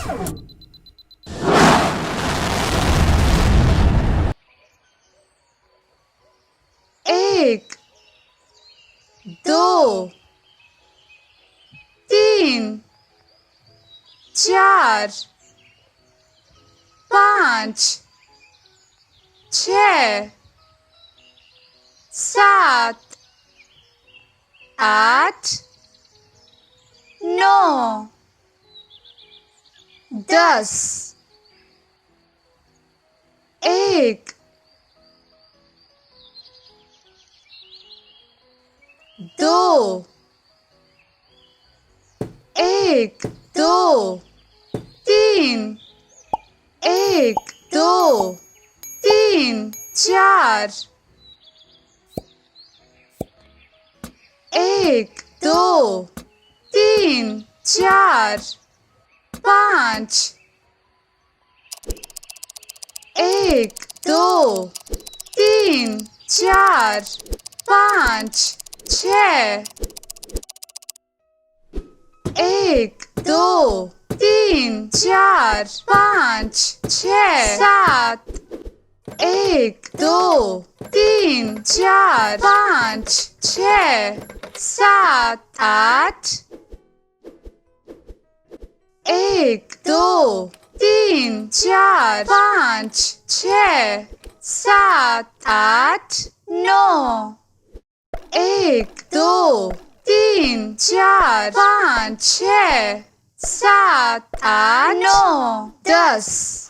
एक, दो, तीन, चार, पाँच, छः, सात, आठ, नौ, 10। एक, दो, एक, दो, तीन, एक, दो, तीन, चार, एक, दो, तीन, चार, पाँच, एक, दो, तीन, चार, पाँच, छः, एक, दो, तीन, चार, पाँच, छः, सात, एक, दो, तीन, चार, पाँच, छः, सात, आठ, एक, दो, तीन, चार, पाँच, छः, सात, आठ, नौ, एक, दो, तीन, चार, पाँच, छः, सात, आठ, नौ, 10।